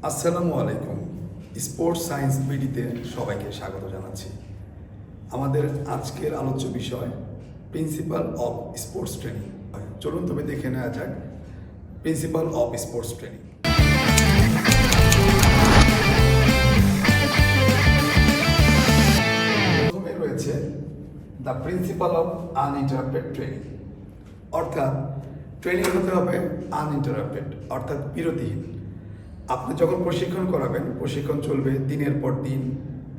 আসসালামু আলাইকুম। Sports science বিডিতে সবাইকে স্বাগত জানাচ্ছি। আমাদের আজকের আলোচ্য বিষয় প্রিন্সিপাল অফ স্পোর্টস ট্রেনিং। চলুন তবে দেখে নেওয়া যাক প্রিন্সিপাল অফ স্পোর্টস ট্রেনিং। প্রথমে রয়েছে the principal of uninterrupted training, অর্থাৎ ট্রেনিং হতে হবে আনইন্টারাপ্টেড, অর্থাৎ বিরতিহীন। আপনি যখন প্রশিক্ষণ করাবেন, প্রশিক্ষণ চলবে দিনের পর দিন,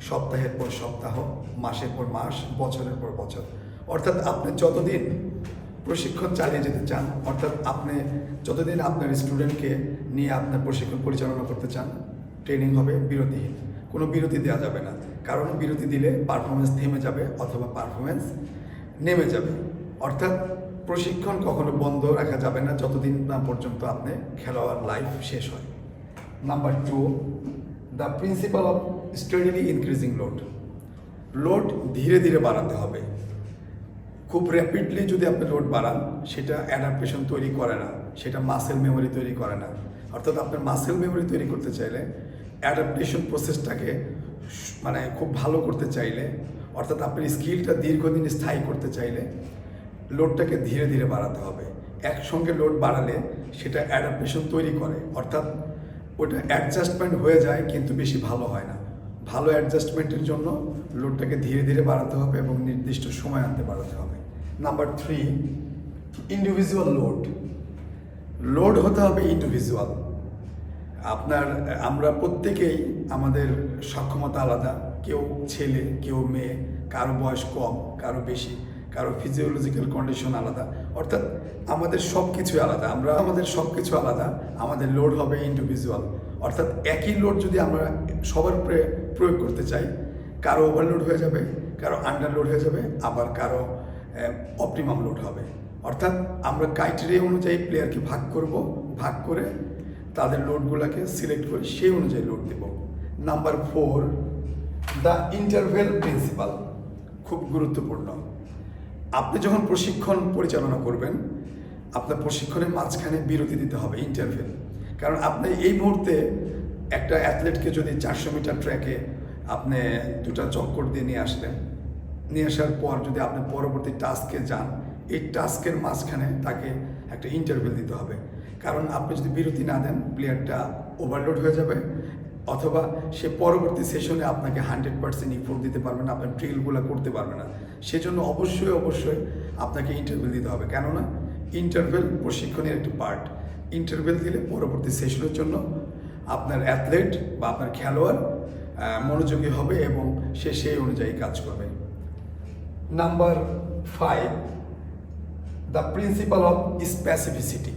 সপ্তাহের পর সপ্তাহ, মাসের পর মাস, বছরের পর বছর। অর্থাৎ আপনি যতদিন প্রশিক্ষণ চালিয়ে যেতে চান, অর্থাৎ আপনি যতদিন আপনার স্টুডেন্টকে নিয়ে আপনার প্রশিক্ষণ পরিচালনা করতে চান, ট্রেনিং হবে বিরতিহীন। কোনো বিরতি দেওয়া যাবে না, কারণ বিরতি দিলে পারফরমেন্স থেমে যাবে অথবা পারফরমেন্স নেমে যাবে। অর্থাৎ প্রশিক্ষণ কখনো বন্ধ রাখা যাবে না যতদিন না পর্যন্ত আপনি খেলোয়াড় লাইফ শেষ হয়। Number 2, the principal of steadily increasing load. Load ধীরে ধীরে বাড়াতে হবে। খুব র্যাপিডলি যদি আপনি লোড বাড়ান, সেটা অ্যাডাপ্টেশন তৈরি করে না, সেটা মাসেল মেমোরি তৈরি করে না। অর্থাৎ আপনার মাসেল মেমোরি তৈরি করতে চাইলে, অ্যাডাপ্টেশন প্রসেসটাকে খুব ভালো করতে চাইলে, অর্থাৎ আপনার স্কিলটা দীর্ঘদিন স্থায়ী করতে চাইলে লোডটাকে ধীরে ধীরে বাড়াতে হবে। একসঙ্গে লোড বাড়ালে সেটা অ্যাডাপ্টেশন তৈরি করে, অর্থাৎ ওটা অ্যাডজাস্টমেন্ট হয়ে যায় কিন্তু বেশি ভালো হয় না। ভালো অ্যাডজাস্টমেন্টের জন্য লোডটাকে ধীরে ধীরে বাড়াতে হবে এবং নির্দিষ্ট সময় আনতে বাড়াতে হবে। Number 3, individual load. লোড হতে হবে ইন্ডিভিজুয়াল। আমরা প্রত্যেকেই আমাদের সক্ষমতা আলাদা, কেউ ছেলে, কেউ মেয়ে, কারো বয়স কম, কারো বেশি, কারো ফিজিওলজিক্যাল কন্ডিশন আলাদা, অর্থাৎ আমাদের সব কিছু আলাদা। আমাদের সব কিছু আলাদা, আমাদের লোড হবে ইন্ডিভিজুয়াল। অর্থাৎ একই লোড যদি আমরা সবার উপরে প্রয়োগ করতে চাই, কারো ওভারলোড হয়ে যাবে, কারো আন্ডারলোড হয়ে যাবে, আবার কারো অপটিমাম লোড হবে। অর্থাৎ আমরা ক্রাইটেরিয়া অনুযায়ী প্লেয়ারকে ভাগ করে তাদের লোডগুলোকে সিলেক্ট করে সেই অনুযায়ী লোড দেব। Number 4, the interval principal. খুব গুরুত্বপূর্ণ। আপনি যখন প্রশিক্ষণ পরিচালনা করবেন, আপনার প্রশিক্ষণের মাঝখানে বিরতি দিতে হবে, ইন্টারভেল। কারণ আপনি এই মুহূর্তে একটা অ্যাথলেটকে যদি 400 মিটার ট্র্যাকে আপনি 2টা চক্কর দিয়ে নিয়ে আসার পর যদি আপনি পরবর্তী টাস্কে যান, এই টাস্কের মাঝখানে তাকে একটা ইন্টারভেল দিতে হবে। কারণ আপনি যদি বিরতি না দেন, প্লেয়ারটা ওভারলোড হয়ে যাবে, অথবা সে পরবর্তী সেশনে আপনাকে 100% ইফোর্ট দিতে পারবে না, আপনার ড্রিলগুলো করতে পারবে না। সেজন্য অবশ্যই আপনাকে ইন্টারভেল দিতে হবে। কেননা ইন্টারভেল প্রশিক্ষণের একটি পার্ট। ইন্টারভেল দিলে পরবর্তী সেশনের জন্য আপনার অ্যাথলেট বা আপনার খেলোয়াড় মনোযোগী হবে এবং সে সেই অনুযায়ী কাজ করবে। Number 5, the principal of specificity.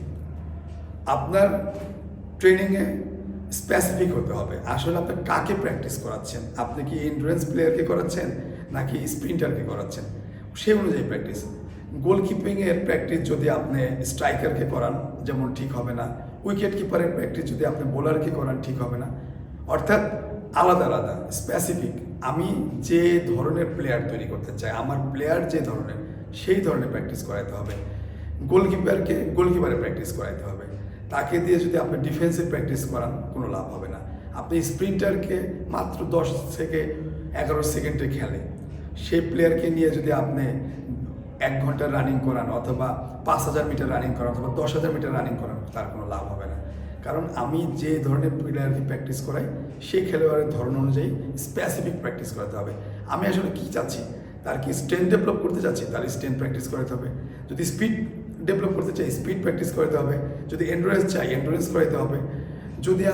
আপনার ট্রেনিংয়ে স্পেসিফিক হতে হবে। আসলে আপনি কাকে প্র্যাকটিস করাচ্ছেন? আপনি কি এন্ডুরেন্স প্লেয়ারকে করাচ্ছেন নাকি স্প্রিন্টারকে করাচ্ছেন? সেই অনুযায়ী প্র্যাকটিস। গোলকিপিংয়ের প্র্যাকটিস যদি আপনি স্ট্রাইকারকে করান, যেমন ঠিক হবে না। উইকেট কিপারের প্র্যাকটিস যদি আপনি বোলারকে করান, ঠিক হবে না। অর্থাৎ আলাদা আলাদা স্পেসিফিক। আমি যে ধরনের প্লেয়ার তৈরি করতে চাই, আমার প্লেয়ার যে ধরনের, সেই ধরনের প্র্যাকটিস করাতে হবে। গোলকিপারকে গোলকিপারের প্র্যাকটিস করাতে হবে। তাকে দিয়ে যদি আপনি ডিফেন্সিভ প্র্যাকটিস করান, কোনো লাভ হবে না। আপনি স্প্রিন্টারকে মাত্র 10 থেকে 11 সেকেন্ডে খেলে, সেই প্লেয়ারকে নিয়ে যদি আপনি 1 ঘন্টা রানিং করান, অথবা 5000 মিটার রানিং করান, অথবা 10,000 মিটার রানিং করান, তার কোনো লাভ হবে না। কারণ আমি যে ধরনের প্লেয়ারকে প্র্যাকটিস করাই, সেই খেলোয়াড়ের ধরন অনুযায়ী স্পেসিফিক প্র্যাকটিস করাতে হবে। আমি আসলে কী চাচ্ছি, তার কি স্ট্রেংথ ডেভেলপ করতে চাচ্ছি, তার স্ট্রেংথ প্র্যাকটিস করাতে হবে। যদি স্পিড ডেভেলপ করতে চাই, স্পিড প্র্যাকটিস করাতে হবে। যদি এন্ডুরেন্স চাই, এন্ডুরেন্স করাতে হবে। যদি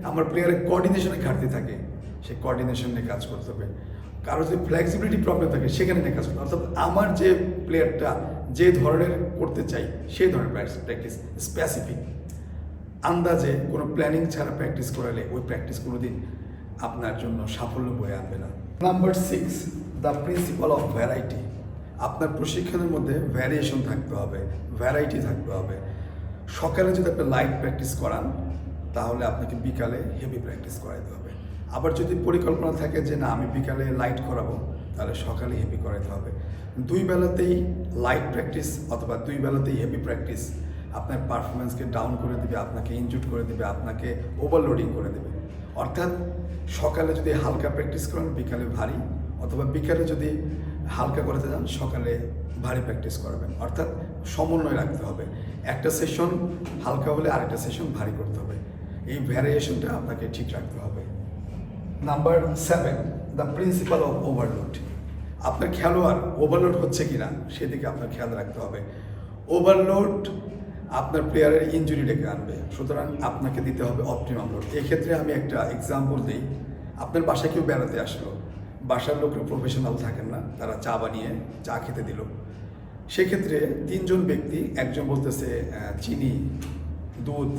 আমার প্লেয়ারের কোঅর্ডিনেশনে ঘাটতি থাকে, সে কোঅর্ডিনেশন নিয়ে কাজ করতে হবে। কারো যদি ফ্লেক্সিবিলিটি প্রবলেম থাকে, সেখানে নিয়ে কাজ করতে হবে। অর্থাৎ আমার যে প্লেয়ারটা যে ধরনের করতে চাই, সেই ধরনের প্র্যাকটিস স্পেসিফিক। আন্দাজে কোনো প্ল্যানিং ছাড়া প্র্যাকটিস করালে ওই প্র্যাকটিস কোনোদিন আপনার জন্য সাফল্য বয়ে আনবে না। Number 6, the principal of variety. আপনার প্রশিক্ষণের মধ্যে ভ্যারিয়েশন থাকতে হবে, ভ্যারাইটি থাকতে হবে। সকালে যদি আপনি লাইট প্র্যাকটিস করান, তাহলে আপনাকে বিকালে হেভি প্র্যাকটিস করাতে হবে। আবার যদি পরিকল্পনা থাকে যে না, আমি বিকালে লাইট করাবো, তাহলে সকালে হেভি করাতে হবে। 2 বেলাতেই লাইট প্র্যাকটিস অথবা 2 বেলাতেই হেভি প্র্যাকটিস আপনার পারফরমেন্সকে ডাউন করে দেবে, আপনাকে ইনজুড করে দেবে, আপনাকে ওভারলোডিং করে দেবে। অর্থাৎ সকালে যদি হালকা প্র্যাকটিস করেন বিকালে ভারী, অথবা বিকালে যদি হালকা করতে যান সকালে ভারী প্র্যাকটিস করবেন। অর্থাৎ সমন্বয় রাখতে হবে, একটা সেশন হালকা হলে আরেকটা সেশন ভারী করতে হবে, এই ভ্যারিয়েশনটা আপনাকে ঠিক রাখতে হবে। Number 7, the principal of overload. আপনার খেলোয়াড় ওভারলোড হচ্ছে কিনা সেদিকে আপনার খেয়াল রাখতে হবে। ওভারলোড আপনার প্লেয়ারের ইনজুরি ডেকে আনবে, সুতরাং আপনাকে দিতে হবে অপটিমাম লোড। এক্ষেত্রে আমি একটা এক্সাম্পল দিই। আপনার বাসায় কেউ বেড়াতে আসলো, বাসার লোকরা প্রফেশনাল থাকেন না, তারা চা বানিয়ে চা খেতে দিল। সেক্ষেত্রে 3 জন ব্যক্তি, একজন বলতেছে চিনি, দুধ,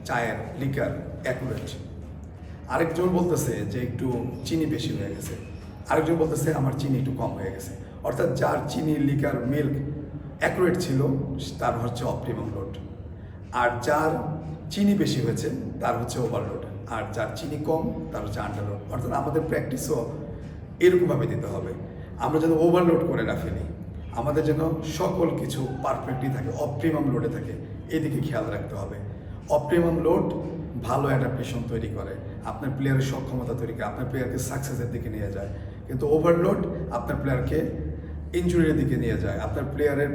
চায়ের লিকার অ্যাকুরেট, আরেকজন বলতেছে যে একটু চিনি বেশি হয়ে গেছে, আরেকজন বলতেছে আমার চিনি একটু কম হয়ে গেছে। অর্থাৎ যার চিনি, লিকার, মিল্ক অ্যাকুরেট ছিল তার হচ্ছে অপটিমাম লোড, আর যার চিনি বেশি হয়েছে তার হচ্ছে ওভারলোড, আর যার চিনি কম তার হচ্ছে আন্ডারলোড। অর্থাৎ আমাদের প্র্যাকটিসও এরকমভাবে দিতে হবে, আমরা যেন ওভারলোড করে না ফেলি, আমাদের যেন সকল কিছু পারফেক্টলি থাকে, অপটিমাম লোডে থাকে, এদিকে খেয়াল রাখতে হবে। অপটিমাম লোড ভালো অ্যাডাপ্টেশন তৈরি করে, আপনার প্লেয়ারের সক্ষমতা তৈরি করে, আপনার প্লেয়ারকে সাকসেসের দিকে নিয়ে যায়। কিন্তু ওভারলোড আপনার প্লেয়ারকে ইনজুরির দিকে নিয়ে যায়, আপনার প্লেয়ারের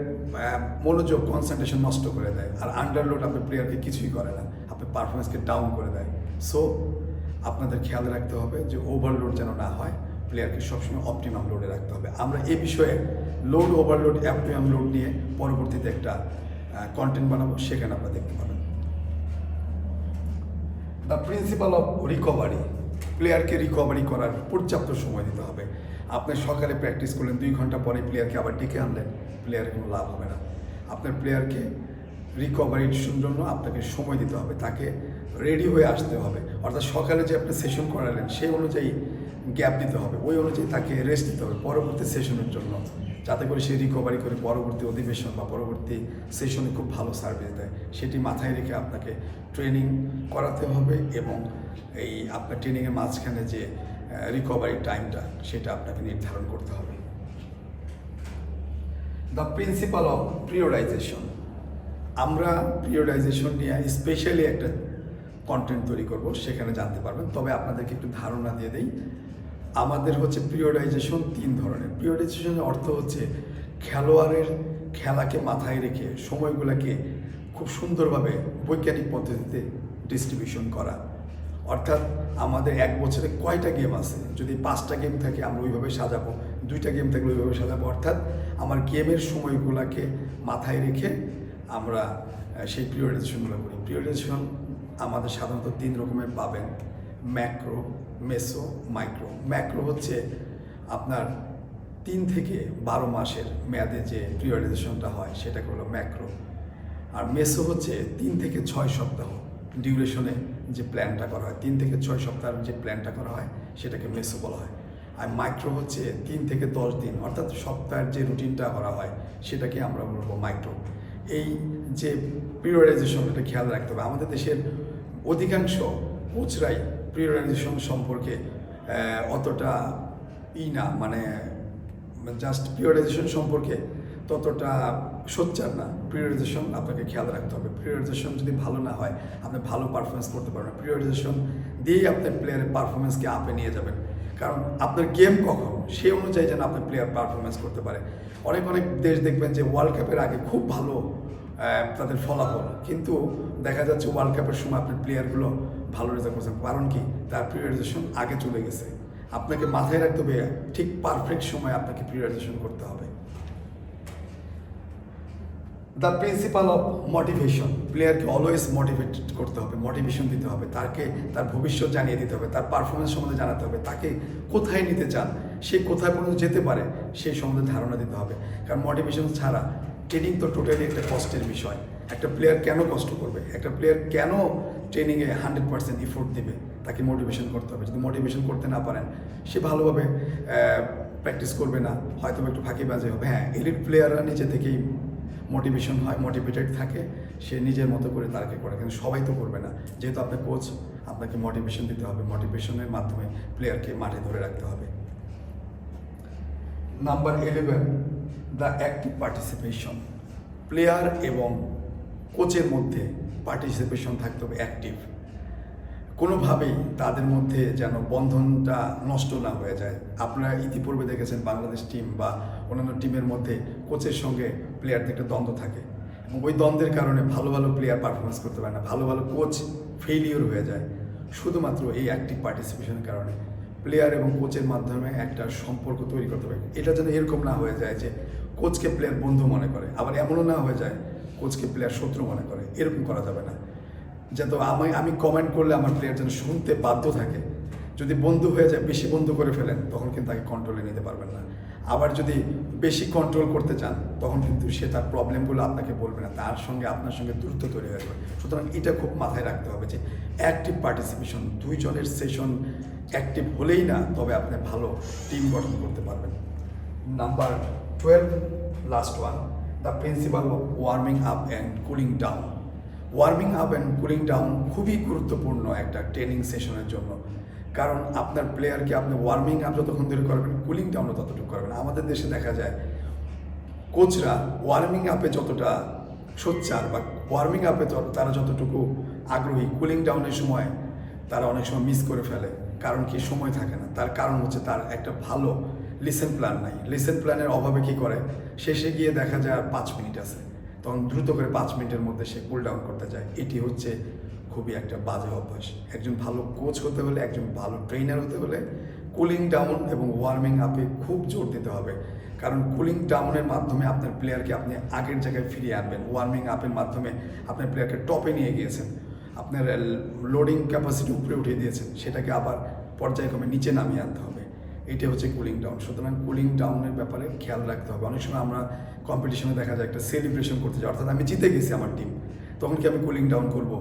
মনোযোগ, কনসেন্ট্রেশন নষ্ট করে দেয়। আর আন্ডারলোড আপনার প্লেয়ারকে কিছুই করে না, আপনার পারফরমেন্সকে ডাউন করে দেয়। সো আপনাদের খেয়াল রাখতে হবে যে ওভারলোড যেন না হয়, প্লেয়ারকে সবসময় অপটিমাম লোডে রাখতে হবে। আমরা এই বিষয়ে লোড, ওভারলোড, অপটিমাম লোড নিয়ে পরবর্তীতে একটা কন্টেন্ট বানাবো, সেখানে আপনারা দেখতে পাবেন। The principal of recovery. প্লেয়ারকে রিকভারি করার পর্যাপ্ত সময় দিতে হবে। আপনি সকালে প্র্যাকটিস করলেন, 2 ঘন্টা পরে প্লেয়ারকে আবার ডেকে আনলেন, প্লেয়ারের কোনো লাভ হবে না। আপনার প্লেয়ারকে রিকভারির জন্য আপনাকে সময় দিতে হবে, তাকে রেডি হয়ে আসতে হবে। অর্থাৎ সকালে যে আপনি সেশন করালেন সেই অনুযায়ী গ্যাপ দিতে হবে, ওই অনুযায়ী তাকে রেস্ট দিতে হবে পরবর্তী সেশনের জন্য, যাতে করে সে রিকভারি করে পরবর্তী অধিবেশন বা পরবর্তী সেশনে খুব ভালো সার্ভিস দেয়। সেটি মাথায় রেখে আপনাকে ট্রেনিং করাতে হবে, এবং এই আপনার ট্রেনিংয়ের মাঝখানে যে রিকভারি টাইমটা সেটা আপনাকে নির্ধারণ করতে হবে। The principal of পিরিয়ডাইজেশন। আমরা পিরিয়ডাইজেশন নিয়ে স্পেশালি একটা কন্টেন্ট তৈরি করব, সেখানে জানতে পারবেন। তবে আপনাদেরকে একটু ধারণা দিয়ে দেই, আমাদের হচ্ছে পিরিয়ডাইজেশন 3 ধরনের। পিরিয়ডাইজেশনের অর্থ হচ্ছে খেলোয়াড়ের খেলাকে মাথায় রেখে সময়গুলোকে খুব সুন্দরভাবে বৈজ্ঞানিক পদ্ধতিতে ডিস্ট্রিবিউশন করা। অর্থাৎ আমাদের 1 বছরে কয়টা গেম আছে, যদি 5টা গেম থাকে আমরা ওইভাবে সাজাবো, 2টা গেম থাকলে ওইভাবে সাজাবো। অর্থাৎ আমার গেমের সময়গুলোকে মাথায় রেখে আমরা সেই পিরিয়ডাইজেশনগুলো করি। পিরিয়ডাইজেশন আমাদের সাধারণত 3 রকমের পাবেন: ম্যাক্রো, মেসো, মাইক্রো। ম্যাক্রো হচ্ছে আপনার 3 থেকে 12 মাসের মেয়াদে যে পিরিয়ডাইজেশনটা হয় সেটাকে হলো ম্যাক্রো। আর মেসো হচ্ছে 3 থেকে 6 সপ্তাহ ডিউরেশনে যে প্ল্যানটা করা হয়, 3 থেকে 6 সপ্তাহের যে প্ল্যানটা করা হয় সেটাকে মেসো বলা হয়। আর মাইক্রো হচ্ছে 3 থেকে 10 দিন, অর্থাৎ সপ্তাহের যে রুটিনটা করা হয় সেটাকে আমরা বলবো মাইক্রো। এই যে পিরিয়ডাইজেশন, এটা খেয়াল রাখতে হবে। আমাদের দেশের অধিকাংশ কোচরাই পিরিয়ডাইজেশন সম্পর্কে অতটা না, মানে জাস্ট পিরিয়ডাইজেশন সম্পর্কে ততটা সোচ্চার না। পিরিয়ডাইজেশন আপনাকে খেয়াল রাখতে হবে। পিরিয়ডাইজেশন যদি ভালো না হয় আপনি ভালো পারফরমেন্স করতে পারবেন। পিরিয়ডাইজেশন দিয়েই আপনার প্লেয়ারের পারফরমেন্সকে আপে নিয়ে যাবেন, কারণ আপনার গেম কখন সেই অনুযায়ী যেন আপনার প্লেয়ার পারফরমেন্স করতে পারে। অনেক দেশ দেখবেন যে ওয়ার্ল্ড কাপের আগে খুব ভালো তাদের ফলাফল, কিন্তু দেখা যাচ্ছে ওয়ার্ল্ড কাপের সময় আপনার প্লেয়ারগুলো ভালো রেজাল্ট করছে, কারণ কি? তার পিরিয়ডাইজেশন আগে চলে গেছে। আপনাকে মাথায় রাখতে হবে ঠিক পারফেক্ট সময় আপনাকে পিরিয়ডাইজেশন করতে হবে। The principal of motivation. প্লেয়ারকে অলওয়েজ মোটিভেট করতে হবে, মোটিভেশন দিতে হবে, তাকে তার ভবিষ্যৎ জানিয়ে দিতে হবে, তার পারফরমেন্স সম্বন্ধে জানাতে হবে, তাকে কোথায় নিতে চান, সে কোথায় পর্যন্ত যেতে পারে সেই সম্বন্ধে ধারণা দিতে হবে। কারণ মোটিভেশন ছাড়া ট্রেনিং তো টোটালি একটা কষ্টের বিষয়। একটা প্লেয়ার কেন কষ্ট করবে, একটা প্লেয়ার কেন ট্রেনিংয়ে 100% এফোর্ট দেবে, তাকে মোটিভেশন করতে হবে। যদি মোটিভেশন করতে না পারেন সে ভালোভাবে প্র্যাকটিস করবে না, হয়তো একটু ফাঁকিবাজি হবে। হ্যাঁ, এলিট প্লেয়াররা নিজে থেকেই মোটিভেশন হয়, মোটিভেটেড থাকে, সে নিজের মতো করে তাকে করে, কিন্তু সবাই তো করবে না। যেহেতু আপনি কোচ, আপনাকে মোটিভেশন দিতে হবে, মোটিভেশনের মাধ্যমে প্লেয়ারকে মাঠে ধরে রাখতে হবে। Number 11, the active participation. Player এবং কোচের মধ্যে পার্টিসিপেশন থাকতে হবে, অ্যাক্টিভ। কোনোভাবেই তাদের মধ্যে যেন বন্ধনটা নষ্ট না হয়ে যায়। আপনারা ইতিপূর্বে দেখেছেন বাংলাদেশ টিম বা অন্যান্য টিমের মধ্যে কোচের সঙ্গে প্লেয়ারদের একটা দ্বন্দ্ব থাকে এবং ওই দ্বন্দ্বের কারণে ভালো ভালো প্লেয়ার পারফরমেন্স করতে পারে না, ভালো ভালো কোচ ফেইলিওর হয়ে যায় শুধুমাত্র এই অ্যাক্টিভ পার্টিসিপেশনের কারণে। প্লেয়ার এবং কোচের মাধ্যমে একটা সম্পর্ক তৈরি করতে পারে। এটা যেন এরকম না হয়ে যায় যে কোচকে প্লেয়ার বন্ধু মনে করে, আবার এমনও না হয়ে যায় কোচকে প্লেয়ার শত্রু মনে করে। এরকম করা যাবে না। যাতে আমি কমেন্ট করলে আমার প্লেয়ার যেন শুনতে বাধ্য থাকে। যদি বন্ধু হয়ে যায়, বেশি বন্ধু করে ফেলেন, তখন কিন্তু তাকে কন্ট্রোলে নিতে পারবেন না। আবার যদি বেশি কন্ট্রোল করতে চান, তখন কিন্তু সে তার প্রবলেমগুলো আপনাকে বলবে না, তার সঙ্গে আপনার সঙ্গে দূরত্ব তৈরি হয়ে যাবে। সুতরাং এটা খুব মাথায় রাখতে হবে যে অ্যাক্টিভ পার্টিসিপেশন, দুইজনের সেশন অ্যাক্টিভ হলেই না তবে আপনি ভালো টিম গঠন করতে পারবেন। Number 12, last one, the principal of warming up and cooling down. Warming up and cooling down খুবই গুরুত্বপূর্ণ একটা ট্রেনিং সেশনের জন্য। কারণ আপনার প্লেয়ারকে আপনি ওয়ার্মিং আপ যতক্ষণ ধরে করবেন, কুলিং ডাউনও ততটুকু করবেন। আমাদের দেশে দেখা যায় কোচরা ওয়ার্মিং আপে যতটা সোচ্চার বা ওয়ার্মিং আপে তারা যতটুকু আগ্রহী, কুলিং ডাউনের সময় তারা অনেক সময় মিস করে ফেলে। কারণ কি? সময় থাকে না। তার কারণ হচ্ছে তার একটা ভালো লিসেন প্ল্যান নাই। লিসেন প্ল্যানের অভাবে কী করে, শেষে গিয়ে দেখা যায় আর 5 মিনিট আছে, তখন দ্রুত করে 5 মিনিটের মধ্যে সে কুল ডাউন করতে যায়। এটি হচ্ছে খুবই একটা বাজে অভ্যাস। একজন ভালো কোচ হতে হলে, একজন ভালো ট্রেনার হতে হলে কুলিং ডাউন এবং ওয়ার্মিং আপে খুব জোর দিতে হবে। কারণ কুলিং ডাউনের মাধ্যমে আপনার প্লেয়ারকে আপনি আগের জায়গায় ফিরিয়ে আনবেন। ওয়ার্মিং আপের মাধ্যমে আপনার প্লেয়ারকে টপে নিয়ে গিয়েছেন, আপনার লোডিং ক্যাপাসিটি উপরে উঠিয়ে দিয়েছেন, সেটাকে আবার পর্যায়ক্রমে নিচে নামিয়ে আনতে হবে। এটা হচ্ছে কুলিং ডাউন। সুতরাং কুলিং ডাউনের ব্যাপারে খেয়াল রাখতে হবে। অনেক সময় আমরা কম্পিটিশনে দেখা যায় একটা সেলিব্রেশন করতে যাই, অর্থাৎ আমি জিতে গেছি আমার টিম, তখন কি আমি কুলিং ডাউন করবো?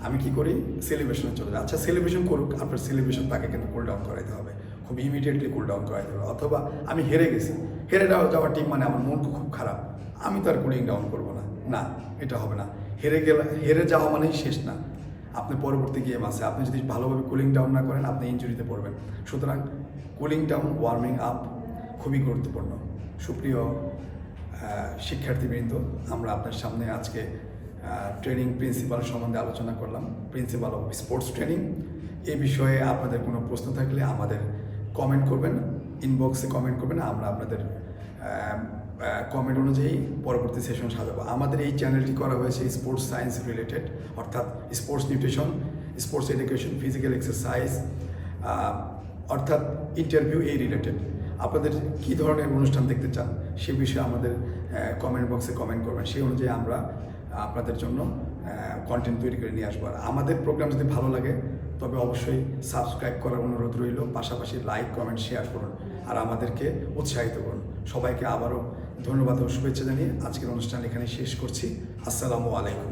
আমি কি করি? সেলিব্রেশনে চলে যাই। আচ্ছা, সেলিব্রেশন করুক, আপনার সেলিব্রেশন তাকে কিন্তু কুল ডাউন করাইতে হবে, খুব ইমিডিয়েটলি কুল ডাউন করাইতে হবে। অথবা আমি হেরে গেছি, হেরে যাওয়া টিম মানে আমার মন খুব খারাপ, আমি তো আর কুলিং ডাউন করবো না, না, এটা হবে না। হেরে যাওয়া মানেই শেষ না, আপনি পরবর্তী গেম আছে, আপনি যদি ভালোভাবে কুলিং ডাউন না করেন আপনি ইনজুরিতে পড়বেন। সুতরাং কুলিং ডাউন, ওয়ার্মিং আপ খুবই গুরুত্বপূর্ণ। সুপ্রিয় শিক্ষার্থীবৃন্দ, আমরা আপনার সামনে আজকে ট্রেনিং প্রিন্সিপাল সম্বন্ধে আলোচনা করলাম, প্রিন্সিপাল অফ স্পোর্টস ট্রেনিং। এই বিষয়ে আপনাদের কোনো প্রশ্ন থাকলে আমাদের কমেন্ট করবেন, ইনবক্সে কমেন্ট করবেন, আমরা আপনাদের কমেন্ট অনুযায়ী পরবর্তী সেশন সাজাবো। আমাদের এই চ্যানেলটি করা হয়েছে স্পোর্টস সায়েন্স রিলেটেড, অর্থাৎ sports nutrition, sports education, physical exercise, অর্থাৎ ইন্টারভিউ এই রিলেটেড। আপনাদের কী ধরনের অনুষ্ঠান দেখতে চান সে বিষয়ে আমাদের কমেন্ট বক্সে কমেন্ট করবেন, সেই অনুযায়ী আমরা আপনাদের জন্য কন্টেন্ট তৈরি করে নিয়ে আসবো। আর আমাদের প্রোগ্রাম যদি ভালো লাগে তবে অবশ্যই সাবস্ক্রাইব করার অনুরোধ রইল, পাশাপাশি লাইক, কমেন্ট, শেয়ার করুন আর আমাদেরকে উৎসাহিত করুন। সবাইকে আবারও ধন্যবাদ ও শুভেচ্ছা জানিয়ে আজকের অনুষ্ঠান এখানে শেষ করছি। আসসালামু আলাইকুম।